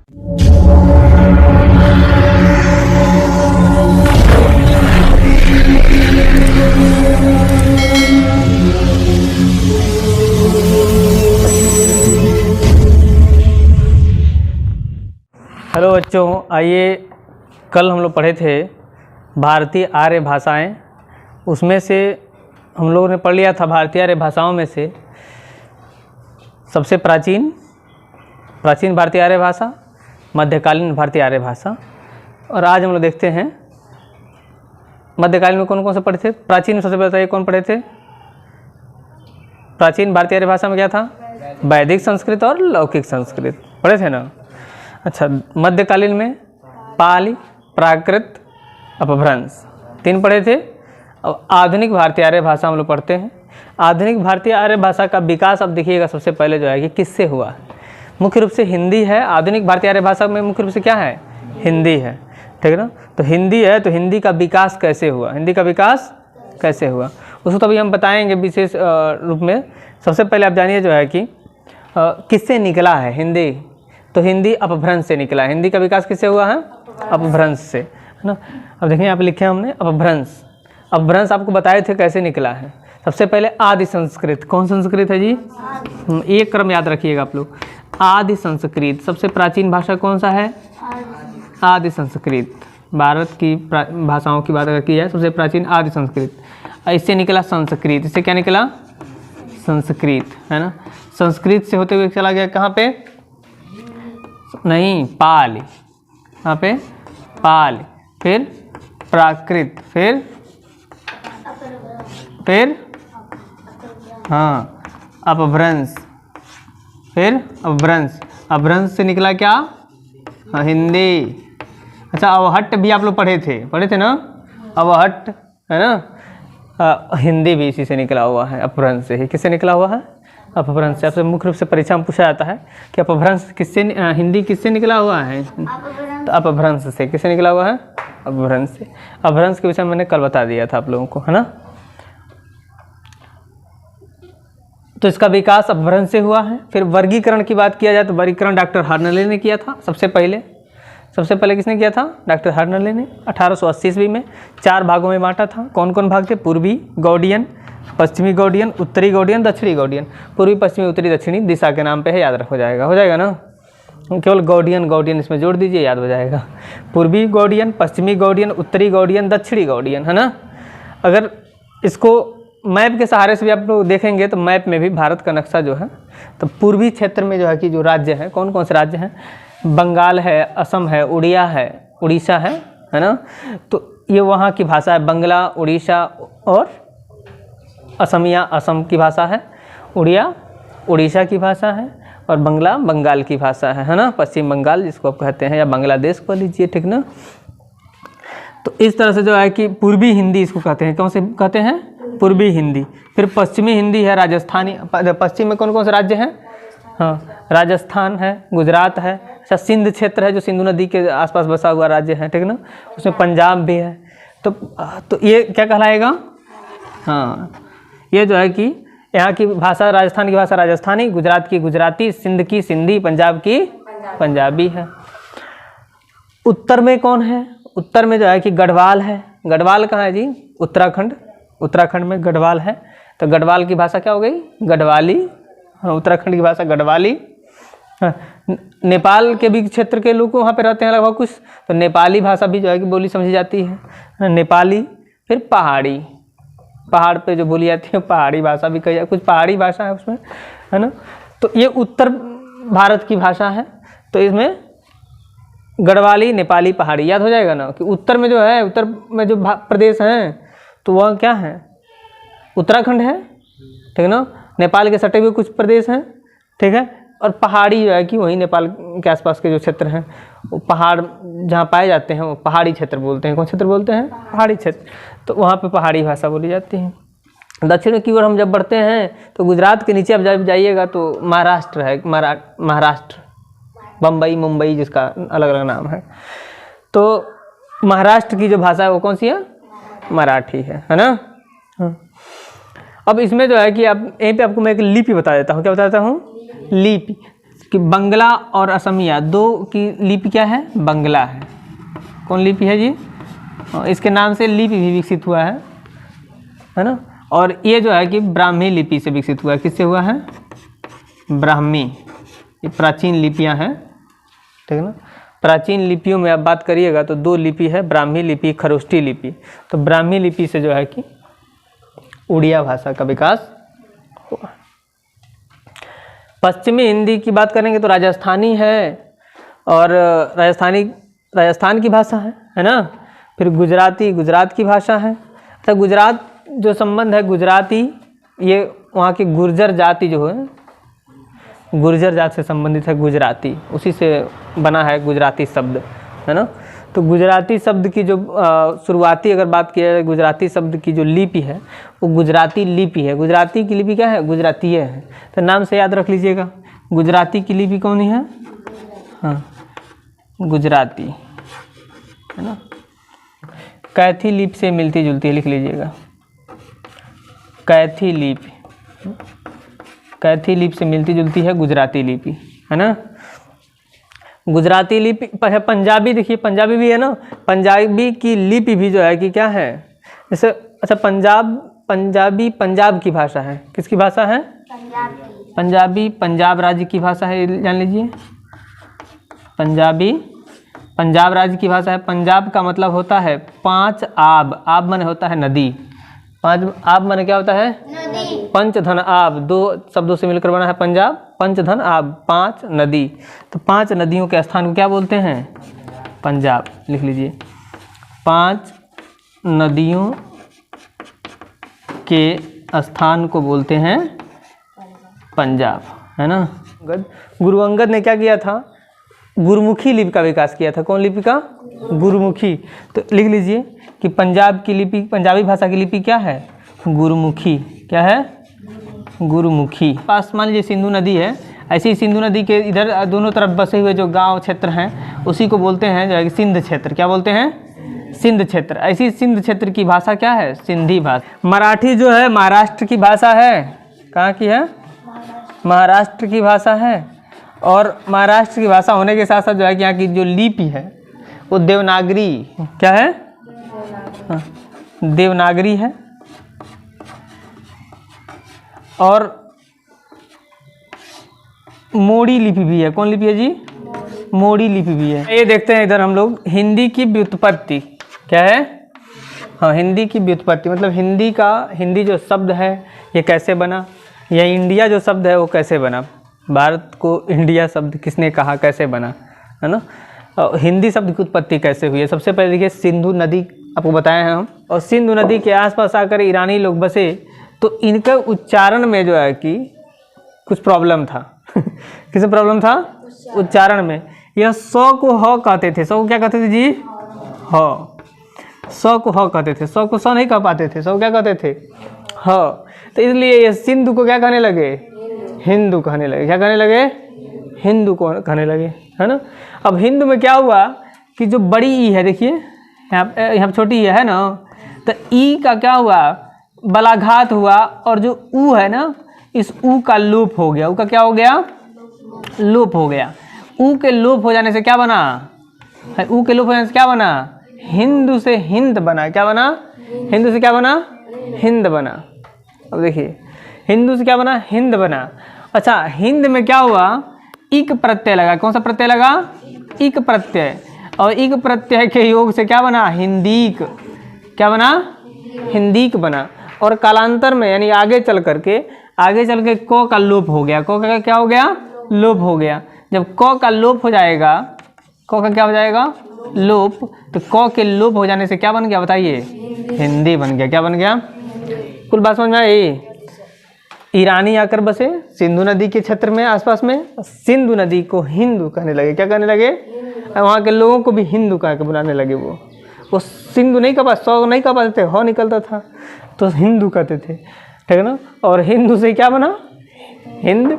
Hello बच्चों, आइए कल हम लोग पढ़े थे भारतीय आर्य भाषाएं। उसमें से हम लोगों ने पढ़ लिया था भारतीय आर्य भाषाओं में से सबसे प्राचीन भारतीय आर्य भाषा, मध्यकालीन भारतीय आर्य भाषा। और आज हम लोग देखते हैं मध्यकालीन में कौन कौन से पढ़े थे। प्राचीन में सबसे पहले कौन पढ़े थे? प्राचीन भारतीय आर्य भाषा में क्या था? वैदिक संस्कृत और लौकिक संस्कृत पढ़े थे ना। अच्छा, मध्यकालीन में पाली, प्राकृत, अपभ्रंश, 3 पढ़े थे। अब आधुनिक भारतीय आर्य भाषा हम लोग पढ़ते हैं। आधुनिक भारतीय आर्य भाषा का विकास अब देखिएगा सबसे पहले जो है कि किससे हुआ? मुख्य रूप से हिंदी है। आधुनिक भारतीय आर्य भाषा में मुख्य रूप से क्या है? हिंदी है, ठीक है ना। तो हिंदी है, तो हिंदी का विकास कैसे हुआ? हिंदी का विकास कैसे हुआ उसको तो अभी हम बताएंगे विशेष रूप में। सबसे पहले आप जानिए जो है कि किससे निकला है हिंदी। तो हिंदी अपभ्रंश से निकला है। हिंदी का विकास किससे हुआ है? अपभ्रंश से, है ना। अब देखिए यहाँ पे लिखे हमने अपभ्रंश। अपभ्रंश आपको बताए थे कैसे निकला है। सबसे पहले आदि संस्कृत। कौन संस्कृत है जी? एक क्रम याद रखिएगा आप लोग। आदि संस्कृत सबसे प्राचीन भाषा कौन सा है? आदि संस्कृत। भारत की भाषाओं की बात अगर की जाए सबसे प्राचीन आदि संस्कृत। इससे निकला संस्कृत। इससे क्या निकला? संस्कृत, है ना। संस्कृत से होते हुए चला गया कहाँ पे? नहीं, पाली। यहाँ पे पाली, फिर प्राकृत, फिर हाँ अपभ्रंश, फिर अपभ्रंश। अपभ्रंश से निकला क्या? हाँ, हिंदी। अच्छा, अवहट्ट भी आप लोग पढ़े थे ना। अवहट्ट, है ना। हिंदी भी इसी से निकला हुआ है, अपभ्रंश से ही। किससे निकला हुआ है? अपभ्रंश से। आपसे मुख्य रूप से परीक्षा में पूछा जाता है कि अपभ्रंश किससे, हिंदी किससे निकला हुआ है? तो अपभ्रंश से। किससे निकला हुआ है? अपभ्रंश से। अपभ्रंश के विषय में मैंने कल बता दिया था आप लोगों को, है ना। तो इसका विकास अपभ्रंश से हुआ है। फिर वर्गीकरण की बात किया जाए तो वर्गीकरण डॉक्टर हर्नले ने किया था सबसे पहले किसने किया था? डॉक्टर हर्नले ने 1880 ईस्वी में 4 भागों में बांटा था। कौन कौन भाग थे? पूर्वी गौडियन, पश्चिमी गौडियन, उत्तरी गौडियन, दक्षिणी गौडियन। पूर्वी, पश्चिमी, उत्तरी, दक्षिणी दिशा के नाम पे है, याद हो जाएगा ना। केवल गौडियन इसमें जोड़ दीजिए, याद हो जाएगा। पूर्वी गौडियन, पश्चिमी गौडियन, उत्तरी गौडियन, दक्षिणी गौडियन, है ना। अगर इसको मैप के सहारे से भी आप लोग देखेंगे तो मैप में भी भारत का नक्शा जो है, तो पूर्वी क्षेत्र में जो है कि जो राज्य है, कौन कौन से राज्य हैं? बंगाल है, असम है, उड़ीसा है ना। तो ये वहाँ की भाषा है। बंगला, उड़ीसा और असमिया असम की भाषा है। उड़िया उड़ीसा की भाषा है और बंगला बंगाल की भाषा है ना। पश्चिम बंगाल जिसको आप कहते हैं, या बांग्लादेश को लीजिए, ठीक ना। तो इस तरह से जो है कि पूर्वी हिंदी इसको कहते हैं। कौन से कहते हैं? पूर्वी हिंदी। फिर पश्चिमी हिंदी है, राजस्थानी। पश्चिम में कौन कौन से राज्य हैं? हाँ, राजस्थान है, गुजरात है। अच्छा, सिंध क्षेत्र है जो सिंधु नदी के आसपास बसा हुआ राज्य है, ठीक ना। उसमें पंजाब भी है। तो ये क्या कहलाएगा? हाँ, ये जो है कि यहाँ की भाषा, राजस्थान की भाषा राजस्थानी, गुजरात की गुजराती, सिंध की सिंधी, पंजाब की पंजाबी है। उत्तर में कौन है? उत्तर में जो है कि गढ़वाल है। गढ़वाल कहाँ है जी? उत्तराखंड में गढ़वाल है। तो गढ़वाल की भाषा क्या हो गई? गढ़वाली। हाँ, उत्तराखंड की भाषा गढ़वाली। हाँ, नेपाल के भी क्षेत्र के लोग वहाँ पे रहते हैं लगभग कुछ, तो नेपाली भाषा भी जो है कि बोली समझी जाती है, नेपाली। फिर पहाड़ी, पहाड़ पे जो बोली जाती है पहाड़ी भाषा भी कही, कुछ पहाड़ी भाषा है उसमें, है ना। तो ये उत्तर भारत की भाषा है। तो इसमें गढ़वाली, नेपाली, पहाड़ी याद हो जाएगा ना। कि उत्तर में जो है, उत्तर में जो प्रदेश हैं तो वह क्या है? उत्तराखंड है, ठीक है ना। नेपाल के सटे हुए कुछ प्रदेश हैं, ठीक है। और पहाड़ी जो है कि वही नेपाल के आसपास के जो क्षेत्र हैं, वो पहाड़ जहाँ पाए जाते हैं वो पहाड़ी क्षेत्र बोलते हैं। कौन क्षेत्र बोलते हैं? पहाड़ी क्षेत्र। तो वहाँ पे पहाड़ी भाषा बोली जाती है। दक्षिण की ओर हम जब बढ़ते हैं तो गुजरात के नीचे अब जब जाइएगा तो महाराष्ट्र है। महाराष्ट्र, बम्बई, मुंबई जिसका अलग अलग नाम है। तो महाराष्ट्र की जो भाषा है वो कौन सी है? मराठी है ना। अब इसमें जो है कि आप यहीं पे आपको मैं एक लिपि बता देता हूँ। क्या बताता हूँ? लिपि। कि बंगला और असमिया दो की लिपि क्या है? बंगला है। कौन लिपि है जी? इसके नाम से लिपि भी विकसित हुआ है ना। और ये जो है कि ब्राह्मी लिपि से विकसित हुआ है। किससे हुआ है? ब्राह्मी। ये प्राचीन लिपियां हैं, ठीक है ना। प्राचीन लिपियों में आप बात करिएगा तो दो लिपि है, ब्राह्मी लिपि, खरोष्ठी लिपि। तो ब्राह्मी लिपि से जो है कि उड़िया भाषा का विकास हुआ। पश्चिमी हिंदी की बात करेंगे तो राजस्थानी है, और राजस्थान की भाषा है ना। फिर गुजराती गुजरात की भाषा है। तो गुजरात जो संबंध है गुजराती, ये वहाँ की गुर्जर जाति जो है, गुर्जर जाति से संबंधित है गुजराती, उसी से बना है गुजराती शब्द, है ना। तो गुजराती शब्द की जो शुरुआती अगर बात किया जाए, गुजराती शब्द की जो लिपि है वो गुजराती लिपि है। गुजराती की लिपि क्या है? गुजरातीय है। तो नाम से याद रख लीजिएगा, गुजराती की लिपि कौन है? हाँ, गुजराती, है ना। कैथी लिपि से मिलती जुलती है, लिख लीजिएगा, कैथी लिपि। कैथी लिपि से मिलती जुलती है गुजराती लिपि, है ना। गुजराती लिपि है। पंजाबी देखिए, पंजाबी भी है ना। पंजाबी की लिपि भी जो है कि क्या है? जैसे अच्छा, पंजाबी पंजाब की भाषा है। किसकी भाषा है? पंजाबी पंजाब राज्य की भाषा है, ये जान लीजिए। पंजाबी पंजाब राज्य की भाषा है। पंजाब का मतलब होता है 5 आब। आब माने होता है नदी। 5 आब माने क्या होता है? नदी। पंचधन आब, दो शब्दों से मिलकर बना है पंजाब। पंचधन आब, 5 नदी। तो 5 नदियों के स्थान को क्या बोलते हैं? पंजाब। लिख लीजिए, 5 नदियों के स्थान को बोलते हैं पंजाब, है ना। गुरु अंगद ने क्या किया था? गुरुमुखी लिपि का विकास किया था। कौन लिपि का? गुरुमुखी। तो लिख लीजिए कि पंजाब की लिपि, पंजाबी भाषा की लिपि क्या है? गुरुमुखी। क्या है? गुरुमुखी। पास मान लीजिए सिंधु नदी है, ऐसी सिंधु नदी के इधर दोनों तरफ बसे हुए जो गांव क्षेत्र हैं उसी को बोलते हैं जो है सिंध क्षेत्र। क्या बोलते हैं? सिंध क्षेत्र। ऐसी सिंध क्षेत्र की भाषा क्या है? सिंधी भाषा। मराठी जो है महाराष्ट्र की भाषा है। कहाँ की है? महाराष्ट्र की भाषा है। और महाराष्ट्र की भाषा होने के साथ साथ जो है कि यहाँ की जो लिपि है वो देवनागरी। क्या है? हाँ, देवनागरी है। और मोड़ी लिपि भी है। कौन लिपि है जी? मोड़ी लिपि भी है। ये देखते हैं इधर हम लोग हिंदी की व्युत्पत्ति। क्या है? हाँ, हिंदी की व्युत्पत्ति मतलब हिंदी जो शब्द है ये कैसे बना, या इंडिया जो शब्द है वो कैसे बना। भारत को इंडिया शब्द किसने कहा, कैसे बना, है ना। हिंदी शब्द की उत्पत्ति कैसे हुई है? सबसे पहले देखिए, सिंधु नदी आपको बताए हैं हम, और सिंधु नदी के आसपास आकर ईरानी लोग बसे तो इनके उच्चारण में जो है कि कुछ प्रॉब्लम था। किसे प्रॉब्लम था? उच्चारण में। यह सौ को ह कहते थे। सौ को क्या कहते थे जी? ह। सौ को ह कहते थे, सौ को सौ नहीं कह पाते थे, सौ क्या कहते थे? ह। तो इसलिए ये सिंधु को क्या कहने लगे? हिंदू कहने लगे। क्या कहने लगे? हिंदू को कहने लगे, है ना। अब हिंदू में क्या हुआ कि जो बड़ी ई है, देखिए यहाँ छोटी ई है ना, तो ई का क्या हुआ? बलाघात हुआ, और जो ऊ है ना, इस ऊ का लोप हो गया। ऊ का क्या हो गया? लोप हो गया। ऊ के लोप हो जाने से क्या बना? ऊ के लोप हो जाने से क्या बना? हिंदू से हिंद बना। क्या बना? हिंदू से क्या बना? हिंद बना। अब देखिए, हिंदू से क्या बना? हिंद बना। अच्छा, हिंद में क्या हुआ? इक प्रत्यय लगा। कौन सा प्रत्यय लगा? इक प्रत्यय। और इक प्रत्यय के योग से क्या बना? हिंदीक। क्या बना? हिंदीक बना। और कालांतर में यानी आगे चल के क का लोप हो गया। क का क्या हो गया? लोप हो गया। जब क का लोप हो जाएगा, क का क्या हो जाएगा? लोप। तो क के लोप हो जाने से क्या बन गया बताइए? हिंदी बन गया। क्या बन गया? कुल बात समझ में आई? ईरानी आकर बसे सिंधु नदी के क्षेत्र में, आसपास में। सिंधु नदी को हिंदू कहने लगे। क्या कहने लगे? वहाँ के लोगों को भी हिंदू कह के बुलाने लगे। वो सिंधु नहीं कह पाते, सौ नहीं कह पाते थे, हो निकलता था तो हिंदू कहते थे, ठीक है ना। और हिंदू से क्या बना? हिंद।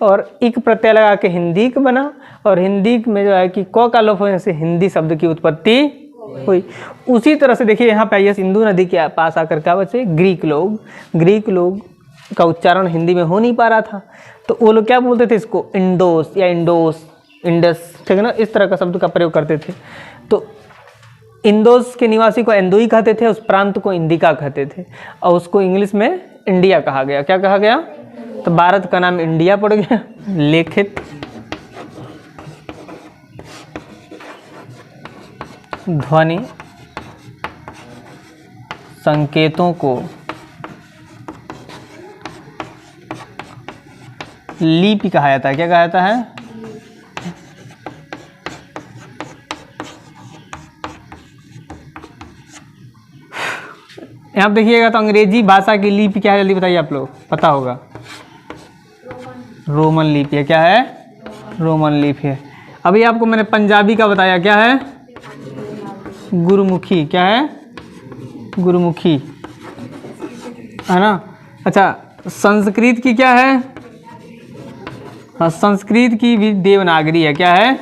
और इक प्रत्यय लगा के हिंदीक बना। और हिंदीक में जो है कि क का लोप होने से हिंदी शब्द की उत्पत्ति हुई। उसी तरह से देखिए यहाँ पे आइए, सिंधु नदी के पास आकर क्या बचे? ग्रीक लोग का उच्चारण हिंदी में हो नहीं पा रहा था, तो वो लोग क्या बोलते थे इसको, इंडोस या इंडोस, इंडस, ठीक है ना, इस तरह का शब्द का प्रयोग करते थे। तो इंडोस के निवासी को इंदोई कहते थे, उस प्रांत को इंडिका कहते थे, और उसको इंग्लिश में इंडिया कहा गया। क्या कहा गया? तो भारत का नाम इंडिया पड़ गया। लिखित ध्वनि संकेतों को लिपि कहा जाता है। क्या कहा जाता है? यहाँ पे देखिएगा तो अंग्रेजी भाषा की लिपि क्या है, जल्दी बताइए आप लोग, पता होगा। रोमन लिपि है। क्या है? रोमन लिपि है। अभी आपको मैंने पंजाबी का बताया, क्या है? गुरुमुखी। क्या है? गुरुमुखी, है ना। अच्छा, संस्कृत की क्या है? हाँ, संस्कृत की भी देवनागरी है। क्या है?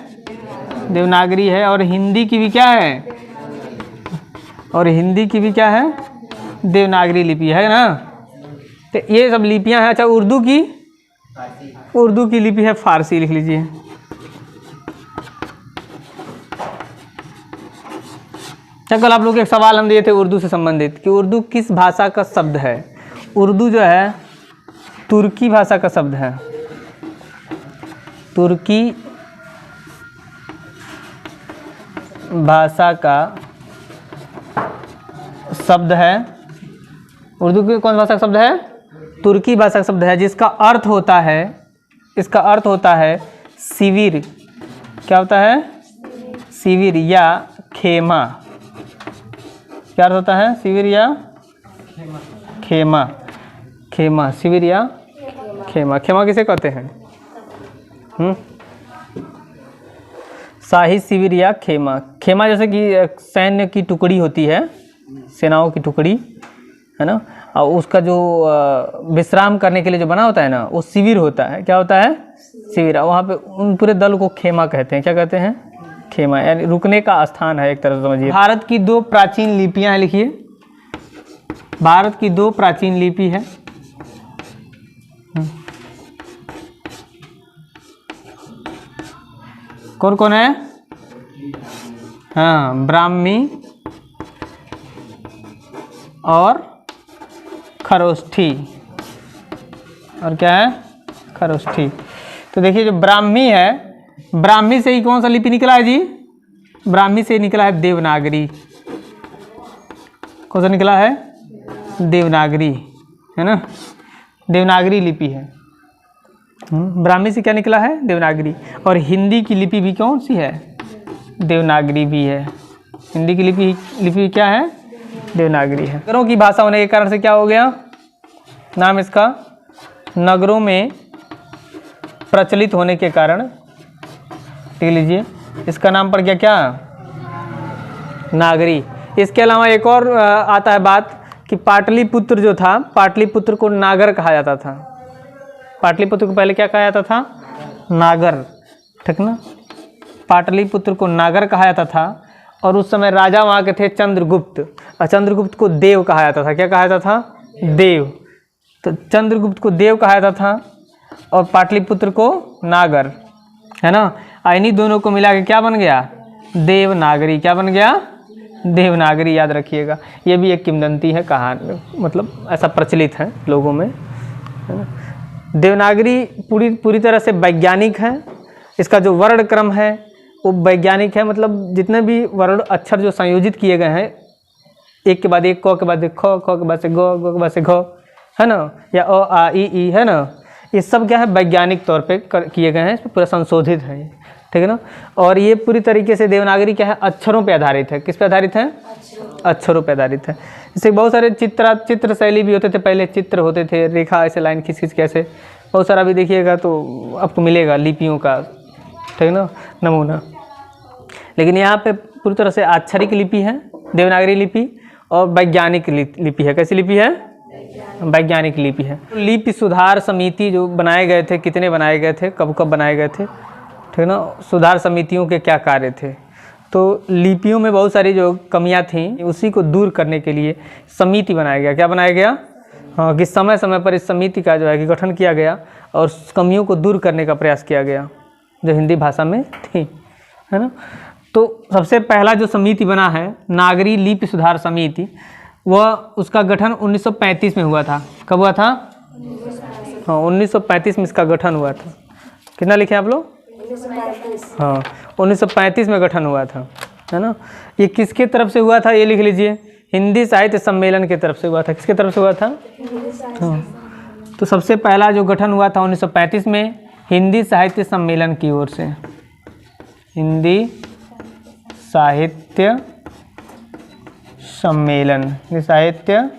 देवनागरी है। और हिंदी की भी क्या है? और हिंदी की भी क्या है? देवनागरी लिपि है ना। तो ये सब लिपियां हैं। अच्छा, उर्दू की? उर्दू की लिपि है फारसी, लिख लीजिए। कल आप लोग एक सवाल हम दिए थे उर्दू से संबंधित कि उर्दू किस भाषा का शब्द है। उर्दू जो है तुर्की भाषा का शब्द है। तुर्की भाषा का शब्द है। उर्दू की कौन भाषा का शब्द है? तुर्की भाषा का शब्द है, जिसका अर्थ होता है, इसका अर्थ होता है शिविर। क्या होता है? शिविर या खेमा। क्या अर्थ होता है? शिविर या खेमा। खेमा, शिविर या खेमा। खेमा किसे कहते हैं? शाही शिविर या खेमा। खेमा जैसे कि सैन्य की टुकड़ी होती है, सेनाओं की टुकड़ी, है ना, और उसका जो विश्राम करने के लिए जो बना होता है ना, वो शिविर होता है। क्या होता है? शिविर। वहाँ पे उन पूरे दल को खेमा कहते हैं। क्या कहते हैं? खेमा, यानी रुकने का स्थान है एक तरह से समझिए। भारत की 2 प्राचीन लिपियां हैं, लिखिए। भारत की 2 प्राचीन लिपि है। कौन कौन है? हाँ, ब्राह्मी और खरोष्ठी। और क्या है? खरोष्ठी। तो देखिए, जो ब्राह्मी है, ब्राह्मी से ही कौन सा लिपि निकला है जी? ब्राह्मी से निकला है देवनागरी। कौन सा निकला है? देवनागरी, है ना। देवनागरी लिपि है। ब्राह्मी से क्या निकला है? देवनागरी। और हिंदी की लिपि भी कौन सी है? देवनागरी भी है। हिंदी की लिपि क्या है? देवनागरी है। नगरों की भाषा होने के कारण से क्या हो गया नाम इसका? नगरों में प्रचलित होने के कारण, देख लीजिए, इसका नाम पड़ गया क्या? नागरी। इसके अलावा एक और आता है बात कि पाटलिपुत्र जो था, पाटलिपुत्र को नागर कहा जाता था। पाटलिपुत्र को पहले क्या कहा जाता था? नागर, ठीक ना। पाटलिपुत्र को नागर कहा जाता था। और उस समय राजा वहाँ के थे चंद्रगुप्त, और चंद्रगुप्त को देव कहा जाता था। क्या कहा जाता था? देव। तो चंद्रगुप्त को देव कहा जाता था और पाटलिपुत्र को नागर, है ना। इन्हीं दोनों को मिला के क्या बन गया? देवनागरी। क्या बन गया? देवनागरी। याद रखिएगा, ये भी एक किंवदंती है, कहानी, मतलब ऐसा प्रचलित है लोगों में, है ना। देवनागरी पूरी तरह से वैज्ञानिक है। इसका जो वर्ण क्रम है वो वैज्ञानिक है, मतलब जितने भी वर्ण अक्षर जो संयोजित किए गए हैं, एक के बाद एक, क के बाद एक ख, ख के बाद से ग, ग के बाद से घ, है ना, या अ आ ई, है ना, ये सब क्या है? वैज्ञानिक तौर पे किए गए हैं, इस पर पूरा संशोधित है, ठीक है ना। और ये पूरी तरीके से देवनागरी क्या है? अक्षरों पे आधारित है। किस पे आधारित है? अक्षरों पे आधारित है। जैसे बहुत सारे चित्र शैली भी होते थे पहले, चित्र होते थे, रेखा ऐसे लाइन खींच खींच के ऐसे, बहुत सारा भी देखिएगा तो आपको मिलेगा लिपियों का, ठीक है ना, नमूना। लेकिन यहाँ पे पूरी तरह से अक्षरिक लिपि है देवनागरी लिपि, और वैज्ञानिक लिपि है। कैसी लिपि है? वैज्ञानिक लिपि है। लिपि सुधार समिति जो बनाए गए थे, कितने बनाए गए थे, कब कब बनाए गए थे, ठीक है ना। सुधार समितियों के क्या कार्य थे? तो लिपियों में बहुत सारी जो कमियां थीं, उसी को दूर करने के लिए समिति बनाया गया। क्या बनाया गया? हाँ, कि समय समय पर इस समिति का जो है कि गठन किया गया, और कमियों को दूर करने का प्रयास किया गया जो हिंदी भाषा में थी, है ना। तो सबसे पहला जो समिति बना है नागरी लिपि सुधार समिति, वह उसका गठन 1935 में हुआ था। कब हुआ था? हाँ, 1935 में इसका गठन हुआ था। कितना लिखे आप लोग? 1935। हाँ, 1935 में गठन हुआ था, है ना। ये किसके तरफ से हुआ था ये लिख लीजिए, हिंदी साहित्य सम्मेलन के तरफ से हुआ था। किसके तरफ से हुआ था? हाँ, तो सबसे पहला जो गठन हुआ था 1935 में हिंदी साहित्य सम्मेलन की ओर से, हिंदी साहित्य सम्मेलन, हिंदी साहित्य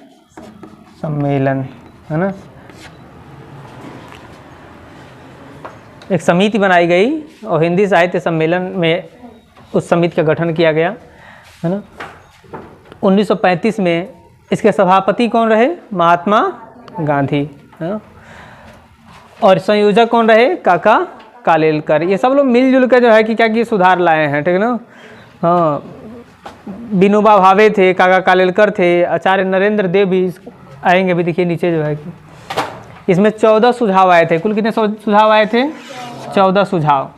सम्मेलन, है ना। एक समिति बनाई गई और हिंदी साहित्य सम्मेलन में उस समिति का गठन किया गया, है ना। 1935 में इसके सभापति कौन रहे? महात्मा गांधी, है ना। और संयोजक कौन रहे? काका कालेलकर। ये सब लोग मिलजुल कर जो है कि क्या कि सुधार लाए हैं, ठीक है ना। हाँ, विनोबा भावे थे, काका कालेलकर थे, आचार्य नरेंद्र देव भी आएंगे अभी, देखिए नीचे जो है कि इसमें 14 सुझाव आए थे। कुल कितने सुझाव आए थे? 14 सुझाव।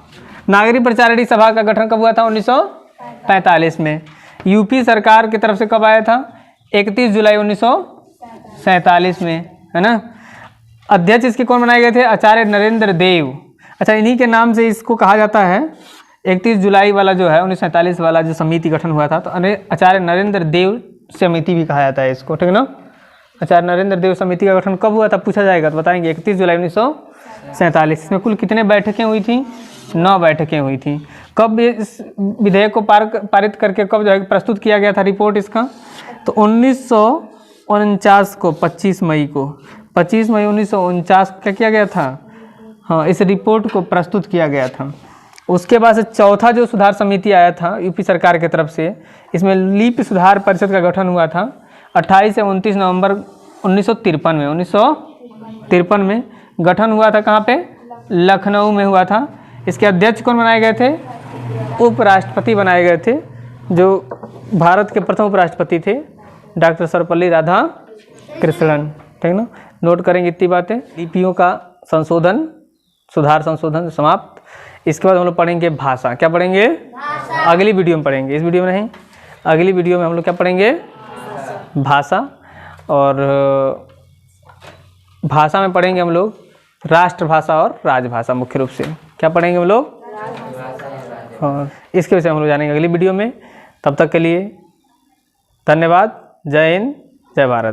नागरिक प्रचारिणी सभा का गठन कब हुआ था? 1945 में। यूपी सरकार की तरफ से कब आया था? 31 जुलाई 1947 में, है ना। अध्यक्ष इसके कौन बनाए गए थे? आचार्य नरेंद्र देव। अच्छा, इन्हीं के नाम से इसको कहा जाता है 31 जुलाई वाला जो है 1947 वाला जो समिति गठन हुआ था, तो आचार्य नरेंद्र देव समिति भी कहा जाता है इसको, ठीक है ना। आचार्य नरेंद्र देव समिति का गठन कब हुआ था पूछा जाएगा तो बताएंगे 31 जुलाई 1947। इसमें कुल कितने बैठकें हुई थी? 9 बैठकें हुई थी। कब इस विधेयक को पारित करके कब जो है प्रस्तुत किया गया था रिपोर्ट इसका? तो 1949 को, 25 मई को, 25 मई 1949 क्या किया गया था? हाँ, इस रिपोर्ट को प्रस्तुत किया गया था। उसके बाद से चौथा जो सुधार समिति आया था यूपी सरकार की तरफ से, इसमें लिपि सुधार परिषद का गठन हुआ था 28 से 29 नवंबर 1953 में। 1953 में गठन हुआ था। कहाँ पे? लखनऊ में हुआ था। इसके अध्यक्ष कौन बनाए गए थे? उपराष्ट्रपति बनाए गए थे, जो भारत के प्रथम उपराष्ट्रपति थे डॉक्टर सर्वपल्ली राधाकृष्णन, ठीक ना। नोट करेंगे इतनी बातें। लिपियों का संशोधन, सुधार संशोधन समाप्त। इसके बाद हम लोग पढ़ेंगे भाषा। क्या पढ़ेंगे? अगली वीडियो में पढ़ेंगे, इस वीडियो में नहीं, अगली वीडियो में हम लोग क्या पढ़ेंगे? भाषा। और भाषा में पढ़ेंगे हम लोग राष्ट्रभाषा और राजभाषा। मुख्य रूप से क्या पढ़ेंगे हम लोग? और इसके विषय हम लोग जानेंगे अगली वीडियो में। तब तक के लिए धन्यवाद। जय हिंद, जय भारत।